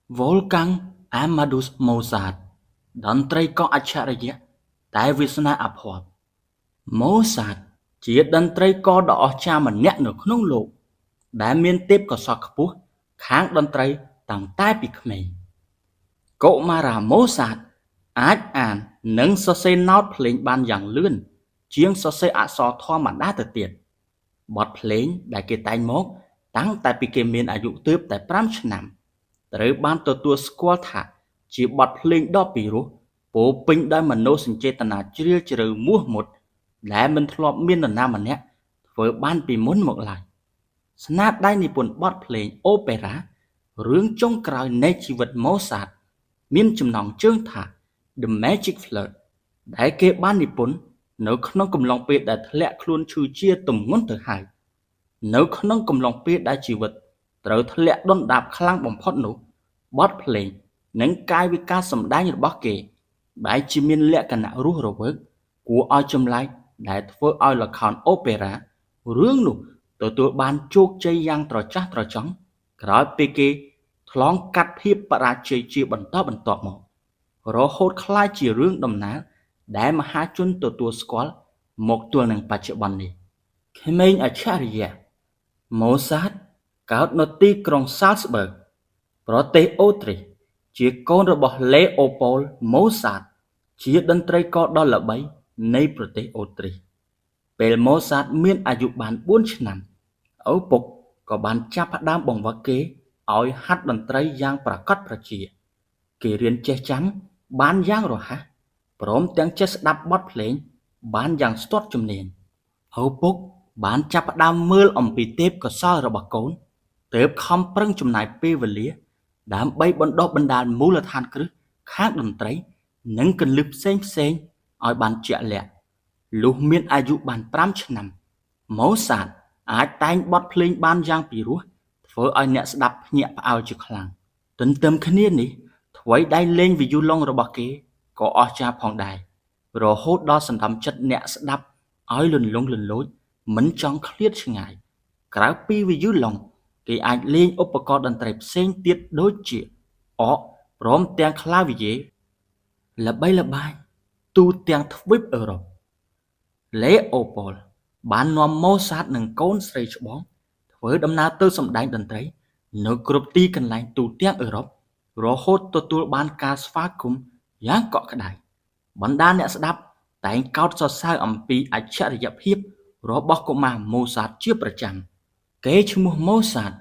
Wolfgang Amadeus Mozart តន្ត្រីករអច្ឆរិយៈតែវាសនាអភ័ព្វ Mozart ជាតន្ត្រីករដ៏អស្ចារ្យម្នាក់នៅក្នុងលោកដែលមានទេពកោសល្យខ្ពស់ខាងតន្ត្រីតាំងតែពីក្មេងកុមារា Mozart អាចអាននិងសរសេរណោតភ្លេងបានយ៉ាងលឿនជាងសរសេរអក្សរធម្មតាទៅទៀតបទភ្លេងដែលគេតែងមកតាំងតែពីគេមានអាយុទើបតែ5ឆ្នាំត្រូវបានទទួលស្គាល់ថាជាបទភ្លេងដ៏ពីរោះពោរពេញដោយមនោសញ្ចេតនាជ្រាលជ្រៅមោះមុតដែលមិនធ្លាប់មាននរណាម្នាក់ធ្វើបានពីមុនមកឡើយស្នាដៃនិពន្ធបទភ្លេងអូប៉េរ៉ារឿងចុងក្រោយនៃជីវិត Mozart មានចំណងជើងថា The Magic Flute ដែលគេបាននិពន្ធនៅក្នុងកំឡុងពេលដែលធ្លាក់ខ្លួនឈឺជាទម្ងន់ទៅហើយនៅក្នុងកំឡុងពេលដែលជីវិតត្រូវធ្លាក់ដុនដាបខ្លាំងបំផុតនោះបទភ្លេងនិងកាយវិការសម្ដែងរបស់គេបែរជាមានលក្ខណៈរស់រវើកគួរឲ្យចម្លែកដែលធ្វើឲ្យល្ខោនអូប៉េរ៉ារឿងនោះទទួលបានជោគជ័យយ៉ាងត្រចះត្រចង់ក្រោយពេលគេឆ្លងកាត់ភាពបរាជ័យជាបន្តបន្ទាប់មករហូតក្លាយជារឿងដំណើរដែលមហាជនទទួលស្គាល់មកទល់នឹងបច្ចុប្បន្ននេះក្មេងអច្ឆរិយៈ Mozart កើតនៅទីក្រុង Salzburg ប្រទេសអូទ្រីសជាកូនរបស់ Leopold Mozart ជាតន្ត្រីករដ៏ល្បីនៃប្រទេសអូទ្រីសពេល Mozart មានអាយុបាន4ឆ្នាំឪពុកក៏បានចាប់ផ្ដើមបង្វឹកគេឲ្យហាត់តន្ត្រីយ៉ាងប្រាកដប្រជាគេរៀនចេះចាំបានយ៉ាងរហ័សព្រមទាំងចេះស្ដាប់បទភ្លេងបានយ៉ាងស្ទាត់ជំនាញឪពុកបានចាប់ផ្ដើមមើលអំពីទេពកោសល្យរបស់កូនទើបខំប្រឹងចំណាយពេលវេលាដើម្បីបណ្ដុះបណ្ដាលមូលដ្ឋានគ្រឹះខាងតន្ត្រីនិងគន្លឹះផ្សេងៗឲ្យបានជាក់លាក់លុះមានអាយុបាន5ឆ្នាំ Mozart អាចតែងបទភ្លេងបានយ៉ាងពីរោះធ្វើឲ្យអ្នកស្ដាប់ភ្ញាក់ផ្អើលជាខ្លាំងទន្ទឹមគ្នានេះថ្វីដៃលេងវីយូឡុងរបស់គេក៏អស្ចារ្យផងដែររហូតដល់សន្តំចិត្តអ្នកស្ដាប់ឲ្យលន្លង់លន្លោចមិនចង់ឃ្លាតឆ្ងាយក្រៅពីវីយូឡុងគេអាចលេងឧបករណ៍តន្ត្រីផ្សេងទៀតដូចជាអកព្រមទាំងក្លាវីយេល្បីល្បាញទូទាំងទ្វីបអឺរ៉ុប Leopold បាននាំ Mozart និងកូនស្រីច្បងធ្វើដំណើរទៅសម្ដែងតន្ត្រីនៅគ្រប់ទីកន្លែងទូទាំងអឺរ៉ុបរហូតទទួលបានការស្វាគមន៍យ៉ាងកក់ក្ដៅបណ្ដាអ្នកស្ដាប់តែងកោតសរសើរអំពីអច្ឆរិយភាពរបស់កុមារ Mozart ជាប្រចាំកេរ្តិ៍ឈ្មោះ Mozart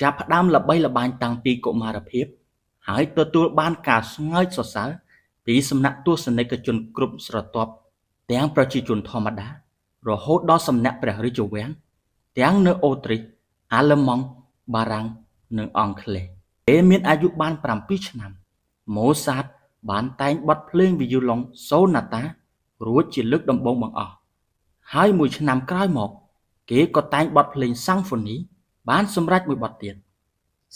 ចាប់ផ្ដើមល្បីល្បាញតាំងពីកុមារភាពហើយទទួលបានការស្ងើចសរសើរពីសំណាក់ទស្សនិកជនគ្រប់ស្រទាប់ទាំងប្រជាជនធម្មតារហូតដល់សំណាក់ព្រះរាជវាំងទាំងនៅអូទ្រីសអាល្លឺម៉ង់បារាំងនិងអង់គ្លេសពេលមានអាយុបាន7ឆ្នាំ Mozart បានតែងបទភ្លេងវីយូឡុងសូណាតារួចជាលើកដំបូងបង្អស់ហើយមួយឆ្នាំក្រោយមកគេក៏តែងបទភ្លេងសាំងហ្វូនីបានសម្រេចមួយបទទៀត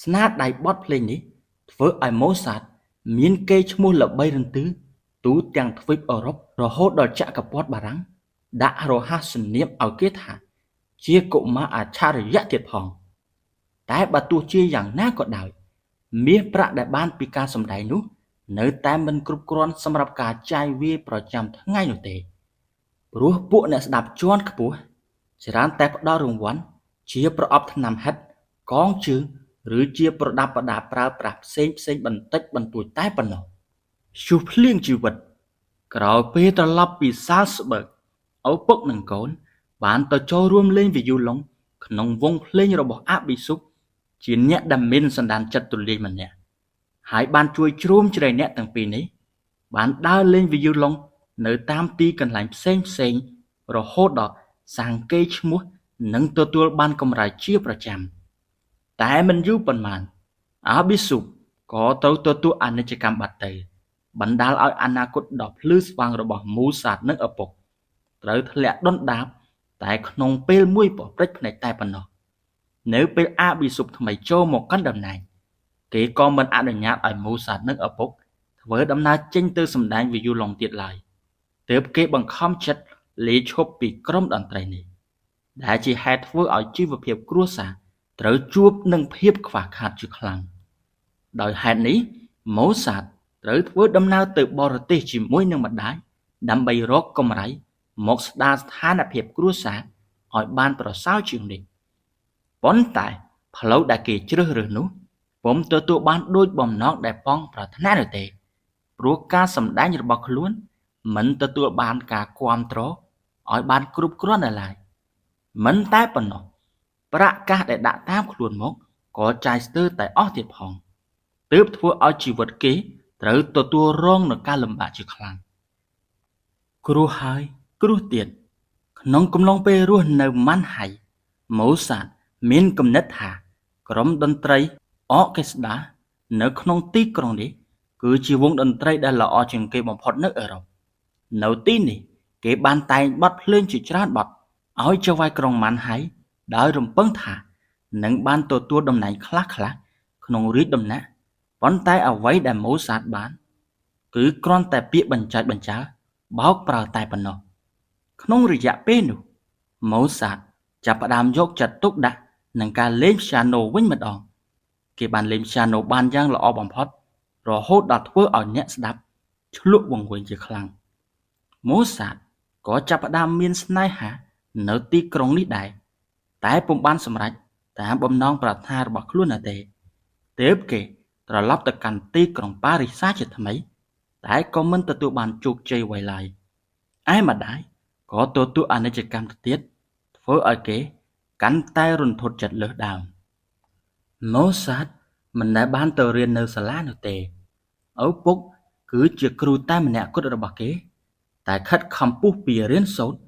ស្នាដៃបទភ្លេងនេះធ្វើឲ្យ Mozart មានកេរ្តិ៍ឈ្មោះល្បីរន្ទឺទូទាំងទ្វីបអឺរ៉ុបរហូតដល់ចក្រពត្តិបារាំងដាក់រហស្សនាមឲ្យគេថាជាកុមារអច្ឆរិយៈទៀតផងតែបើទោះជាយ៉ាងណាក៏ដោយមាសប្រាក់ដែលបានពីការសម្ដែងនោះនៅតែមិនគ្រប់គ្រាន់សម្រាប់ការចាយវាយប្រចាំថ្ងៃនោះទេព្រោះពួកអ្នកស្ដាប់ជាន់ខ្ពស់ច្រើនតែផ្ដល់រង្វាន់ជាប្រអប់ថ្នាំហិតកងជើងឬជាប្រដាប់ប្រដាប្រើប្រាស់ផ្សេងបន្តិចបន្តួចតែប៉ុណ្ណោះឈូសភ្លៀងជីវិតក្រោយពេលត្រឡប់ពី Salzburg ឪពុកនិងកូនបានទៅចូលរួមលេងវីយូឡុងក្នុងវង់ភ្លេងរបស់អាប៊ីស៊ុបជាអ្នកដែលមានសន្តានចិត្តទូលាយម្នាក់ហើយបានជួយជ្រោមជ្រែងអ្នកទាំងពីរនេះបានដើរលេងវីយូឡុងនៅតាមទីកន្លែងផ្សេងរហូតដល់សាងកេរ្តិ៍ឈ្មោះនិងទទួលបានកម្រៃជាប្រចាំតែមិនយូរប៉ុន្មានអាប៊ីស៊ុបក៏ត្រូវទទួលអនិច្ចកម្មបាត់ទៅបណ្ដាលឲ្យអនាគតដ៏ភ្លឺស្វាងរបស់ Mozart និងឪពុកត្រូវធ្លាក់ដុនដាបតែក្នុងពេលមួយប៉ុព្រិចភ្នែកតែប៉ុណ្ណោះនៅពេលអាប៊ីស៊ុបថ្មីចូលមកកាន់តំណែងគេក៏មិនអនុញ្ញាតឲ្យ Mozart និងឪពុកធ្វើដំណើរចេញទៅសម្ដែងវីយូឡុងទៀតឡើយទើបគេបង្ខំចិត្តលាឈប់ពីក្រុមតន្ត្រីនេះដែលជាហេតុធ្វើឲ្យជីវភាពគ្រួសារត្រូវជួបនឹងភាពខ្វះខាតជាខ្លាំង ដោយហេតុនេះម៉ូសាតត្រូវធ្វើដំណើរទៅបរទេសជាមួយនឹងម្ដាយដើម្បីរកកម្រៃមកស្ដារស្ថានភាពគ្រួសារឲ្យបានប្រសើរជាងនេះប៉ុន្តែផ្លូវដែលគេជ្រើសរើសនោះពុំទទួលបានដូចបំណងដែលប៉ងប្រាថ្នានោះទេព្រោះការសម្ដែងរបស់ខ្លួនមិនទទួលបានការគាំទ្រឲ្យបានគ្រប់គ្រាន់ដល់ឡើយមិនតែប៉ុណ្ណោះប្រាក់កាសដែលដាក់តាមខ្លួនមកក៏ចាយស្ទើរតែអស់ទៀតផងទើបធ្វើឲ្យជីវិតគេត្រូវទទួលរងនឹងការលំបាកជាខ្លាំងគ្រោះហើយគ្រោះទៀតក្នុងកំឡុងពេលរស់នៅម៉ាន់ហៃម៉ូសាតមានគំនិតថាក្រុមតន្ត្រីអកេស្ដានៅក្នុងទីក្រុងនេះគឺជាវងតន្ត្រីដែលល្អជាងគេបំផុតនៅអឺរ៉ុបនៅទីនេះគេបានតែងបទភ្លេងជាច្រើនបទឲ្យចៅហ្វាយក្រុងម៉ាន់ហៃដោយរំពឹងថានឹងបានទទួលតំណែងខ្លះៗក្នុងរាជដំណាក់ប៉ុន្តែអ្វីដែលម៉ូសាតបានគឺគ្រាន់តែពាក្យបញ្ចើបោកប្រើតែប៉ុណ្ណោះក្នុងរយៈពេលនោះម៉ូសាតចាប់ផ្ដើមយកចិត្តទុកដាក់នឹងការលេងព្យ៉ាណូវិញម្ដងគេបានលេងព្យ៉ាណូបានយ៉ាងល្អបំផុតរហូតដល់ធ្វើឲ្យអ្នកស្ដាប់ឆ្លក់វង្វេងជាខ្លាំងម៉ូសាតក៏ចាប់ផ្ដើមមានស្នេហានៅទីក្រុងនេះដែរតែពុំបានសម្រេចតាមបំណងប្រាថ្នារបស់ខ្លួននោះទេទើបគេត្រឡប់ទៅកាន់ទីក្រុងប៉ារីសជាថ្មីតែក៏មិនទទួលបានជោគជ័យអ្វីឡើយឯម្ដាយក៏ទទួលអនិច្ចកម្មទៅទៀតធ្វើឲ្យគេកាន់តែរន្ធត់ចិត្តលើសដើមម៉ូសាតមិនដែលបានទៅរៀននៅសាលានោះទេឪពុកគឺជាគ្រូតែម្នាក់គត់របស់គេតែខិតខំពុះពីរៀនសូត្រ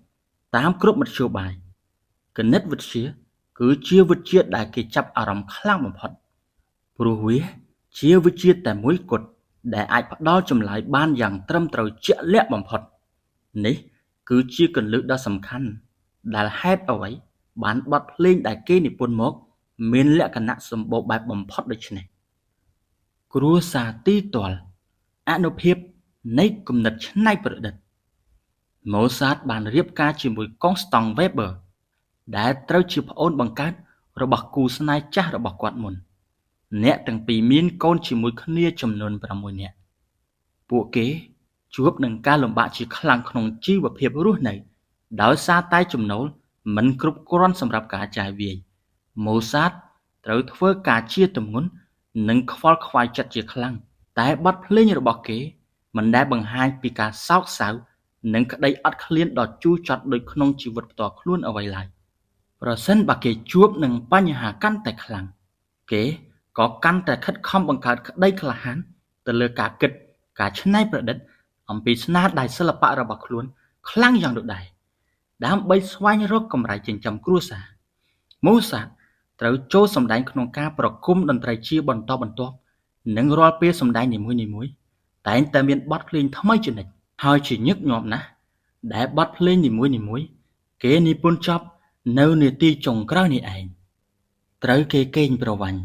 តាមគ្រប់មធ្យោបាយគណិតវិទ្យាគឺជាវិជ្ជាដែលគេចាប់អារម្មណ៍ខ្លាំងបំផុតព្រោះវាជាវិជ្ជាតែមួយគត់ដែលអាចផ្ដល់ចម្លើយបានយ៉ាងត្រឹមត្រូវជាក់លាក់បំផុតនេះគឺជាគន្លឹះដ៏សំខាន់ដែលហេតុអ្វីបានបទភ្លេងដែលគេនិពន្ធមកមានលក្ខណៈសម្បូរបែបបំផុតដូច្នេះគ្រួសារទីទាល់អនុភាពនៃគំនិតច្នៃប្រឌិតម៉ូសាតបានរៀបការជាមួយកុងស្តង់វេបឺដែលត្រូវជាប្អូនបង្កើតរបស់គូស្នេហ៍ចាស់របស់គាត់មុនអ្នកទាំងពីរមានកូនជាមួយគ្នាចំនួន6នាក់ពួកគេជួបនឹងការលំបាកជាខ្លាំងក្នុងជីវភាពរស់នៅដោយសារតែចំណូលមិនគ្រប់គ្រាន់សម្រាប់ការចាយវាយម៉ូសាតត្រូវធ្វើការជាទម្ងន់និងខ្វល់ខ្វាយចិត្តជាខ្លាំងតែបទភ្លេងរបស់គេមិនដែលបង្ហាញពីការសោកសៅនិងក្តីអត់ឃ្លានដ៏ជូរចត់ដូចក្នុងជីវិតផ្ទាល់ខ្លួនអ្វីឡើយប្រសិនបើគេជួបនឹងបញ្ហាកាន់តែខ្លាំងគេក៏កាន់តែខិតខំបង្កើតក្តីក្លាហានទៅលើការគិតការច្នៃប្រឌិតអំពីស្នាដៃសិល្បៈរបស់ខ្លួនខ្លាំងយ៉ាងដូចដែរដើម្បីស្វែងរកកម្រៃចិញ្ចឹមគ្រួសារម៉ូសាតត្រូវចូលសម្ដែងក្នុងការប្រគំតន្ត្រីជាបន្តបន្ទាប់និងរាល់ពេលសម្ដែងនីមួយៗតែងតែមានបទភ្លេងថ្មីជានិច្ចហើយជាញឹកញាប់ណាស់ដែលបទភ្លេងនីមួយៗគេនិពន្ធចប់នៅនាទីចុងក្រោយនេះឯងត្រូវគេកេងប្រវ័ញ្ច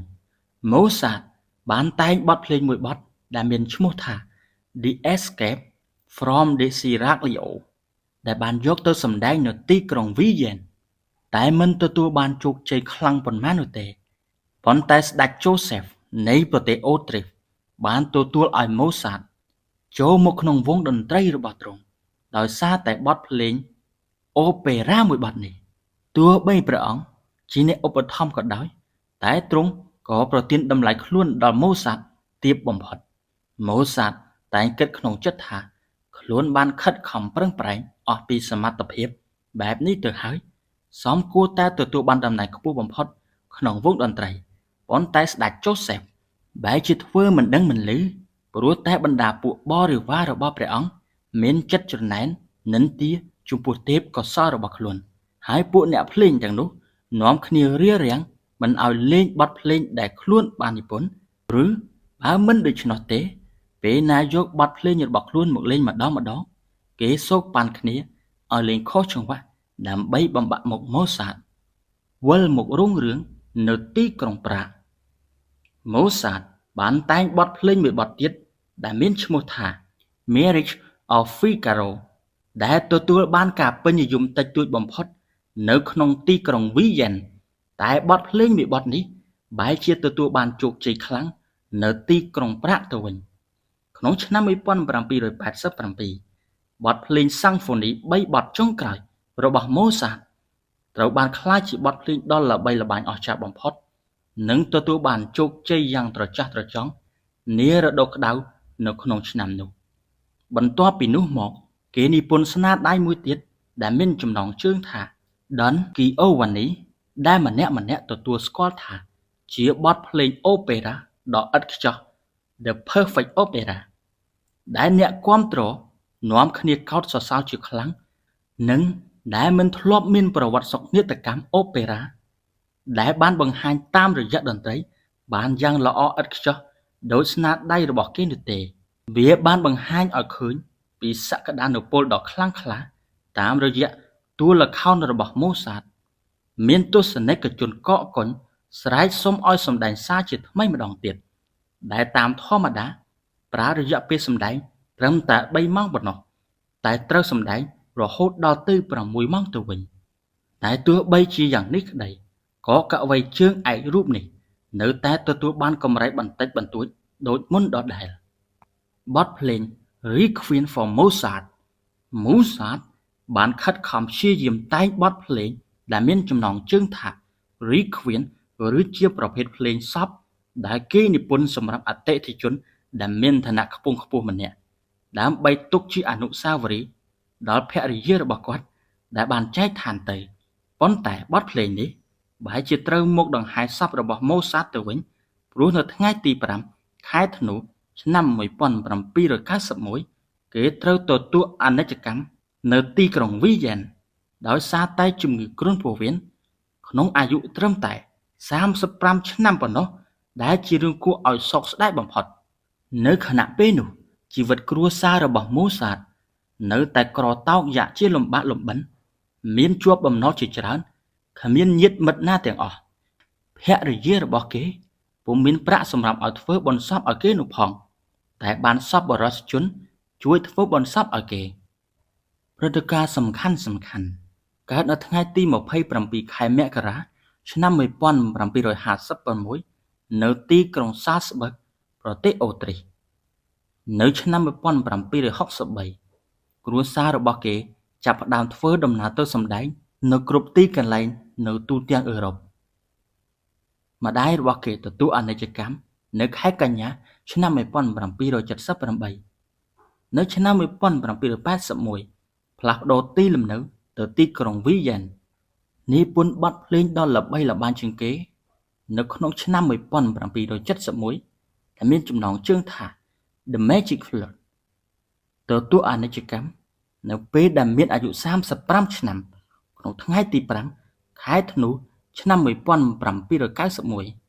ម៉ូសាតបានតែងបទភ្លេងមួយបទដែលមានឈ្មោះថា The Escape from the Seraglio ដែលបានយកទៅសម្ដែងនៅទីក្រុងវីយ៉ែនតែមិនទទួលបានជោគជ័យខ្លាំងប៉ុន្មាននោះទេប៉ុន្តែស្ដេចជូសេហ្វនៃប្រទេសអូទ្រីសបានទទួលឲ្យម៉ូសាតចូលមកក្នុងវងតន្ត្រីរបស់ទ្រង់ដោយសារតែបទភ្លេងអូប៉េរ៉ាមួយបទនេះទោះបីព្រះអង្គជាអ្នកឧបត្ថម្ភក៏ដោយតែទ្រង់ក៏ប្រទានតម្លៃខ្លួនដល់ម៉ូសាតទាបបំផុតម៉ូសាតតែងគិតក្នុងចិត្តថាខ្លួនបានខិតខំប្រឹងប្រែងអស់ពីសមត្ថភាពបែបនេះទៅហើយសមគួរតែទទួលបានតំណែងខ្ពស់បំផុតក្នុងវងតន្ត្រីប៉ុន្តែស្ដេចជូសេហ្វបែរជាធ្វើមិនដឹងមិនឮព្រោះតែបណ្ដាពួកបរិវាររបស់ព្រះអង្គមានចិត្តច្រណែននិន្ទាចំពោះទេពកោសល្យរបស់ខ្លួនហើយពួកអ្នកភ្លេងទាំងនោះនាំគ្នារារាំងមិនឲ្យលេងបទភ្លេងដែលខ្លួនបាននិពន្ធឬបើមិនដូច្នោះទេពេលណាយកបទភ្លេងរបស់ខ្លួនមកលេងម្ដងគេសោកប៉ាន់គ្នាឲ្យលេងខុសចង្វាក់ដើម្បីបំបាក់មុខម៉ូសាតវិលមករុងរឿងនៅទីក្រុងប្រាកម៉ូសាតបានតែងបទភ្លេងមួយបទទៀតដែលមានឈ្មោះថា Marriage of Figaro ដែលទទួលបានការពេញនិយមតិចតួចបំផុតនៅក្នុងទីក្រុងវីយ៉ែនតែបទភ្លេងមួយបទនេះបែរជាទទួលបានជោគជ័យខ្លាំង នៅទីក្រុងប្រាក់ទៅវិញក្នុងឆ្នាំ1787បទភ្លេង Symphony 3 បទចុងក្រោយរបស់ Mozart ត្រូវបានក្លាយជាបទភ្លេងដ៏ល្បីល្បាញអស្ចារ្យបំផុតនិងទទួលបានជោគជ័យយ៉ាងត្រចះត្រចង់នារដូវក្តៅនៅក្នុងឆ្នាំនោះបន្ទាប់ពីនោះមកគេនិពន្ធស្នាដៃមួយទៀតដែលមានចំណងជើងថា Don Giovanni ដែលម្នាក់ៗទទួលស្គាល់ថាជាបទភ្លេងអូប៉េរ៉ាដ៏ឥតខ្ចោះ The Perfect Opera ដែលអ្នកគាំទ្រនាំគ្នាកោតសរសើរជាខ្លាំងនិងដែលមិនធ្លាប់មានប្រវត្តិសោកនាដកម្មអូប៉េរ៉ាដែលបានបង្ហាញតាមរយៈតន្ត្រីបានយ៉ាងល្អឥតខ្ចោះដោយស្នាដៃរបស់គេនោះទេវាបានបង្ហាញឲ្យឃើញពីសក្តានុពលដ៏ខ្លាំងក្លាតាមរយៈតួល្ខោនរបស់ Mozart មានទស្សនិកជនកកកុញស្រែកសុំឲ្យសម្ដែងសារជាថ្មីម្ដងទៀតដែលតាមធម្មតាប្រើរយៈពេលសម្ដែងត្រឹមតែ3ម៉ោងប៉ុណ្ណោះតែត្រូវសម្ដែងរហូតដល់ទៅ6ម៉ោងទៅវិញតែទោះបីជាយ៉ាងនេះក្តីក៏កវីជើងឯករូបនេះនៅតែទទួលបានកម្រៃបន្តិចបន្តួចដូចមុនដដែលបទភ្លេង Requiem for Mozart បានខិតខំព្យាយាមតែងបទភ្លេងដែលមានចំណងជើងថា Requiem ឬជាប្រភេទភ្លេងសពដែលគេនិពន្ធសម្រាប់អតិថិជនដែលមានឋានៈខ្ពង់ខ្ពស់ម្នាក់ដើម្បីទុកជាអនុស្សាវរីយ៍ដល់ភរិយារបស់គាត់ដែលបានចែកឋានទៅប៉ុន្តែបទភ្លេងនេះបែរជាត្រូវមកដង្ហែសពរបស់ Mozart ទៅវិញព្រោះនៅថ្ងៃទី5ខែធ្នូឆ្នាំ1791គេត្រូវទទួលអនិច្ចកម្មនៅទីក្រុងវីយ៉ែនដោយសារតែជំងឺគ្រុនពោះវៀនក្នុងអាយុត្រឹមតែ35ឆ្នាំប៉ុណ្ណោះដែលជារឿងគួរឲ្យសោកស្ដាយបំផុតនៅខណៈពេលនោះជីវិតគ្រួសាររបស់ Mozart នៅតែក្រតោកយ៉ាក់ជាលំបាកលំបិនមានជាប់បំណុលជាច្រើនគ្មានញាតិមិត្តណាទាំងអស់ភរិយារបស់គេពុំមានប្រាក់សម្រាប់ឲ្យធ្វើបុណ្យសពឲ្យគេនោះផងតែបានសប្បុរសជនជួយធ្វើបុណ្យសពឲ្យគេព្រឹត្តិការណ៍សំខាន់កើតនៅថ្ងៃទី27ខែមករាឆ្នាំ1756នៅទីក្រុង Salzburg ប្រទេសអូទ្រីសនៅឆ្នាំ1763គ្រួសាររបស់គេចាប់ផ្ដើមធ្វើដំណើរទៅសម្ដែងនៅគ្រប់ទីកន្លែងនៅទូទាំងអឺរ៉ុបម្ដាយរបស់គេទទួលអនិច្ចកម្មនៅខែកញ្ញាឆ្នាំ1778នៅឆ្នាំ1781ផ្លាស់ប្ដូរទីលំនៅទៅទីក្រុងវីយ៉ែននិពន្ធបទភ្លេងដ៏ល្បីល្បាញជាងគេនៅក្នុងឆ្នាំ1771ដែលមានចំណងជើងថា The Magic Flute ទទួលអនិច្ចកម្មនៅពេលដែលមានអាយុ35ឆ្នាំក្នុងថ្ងៃទី5ខែធ្នូឆ្នាំ1791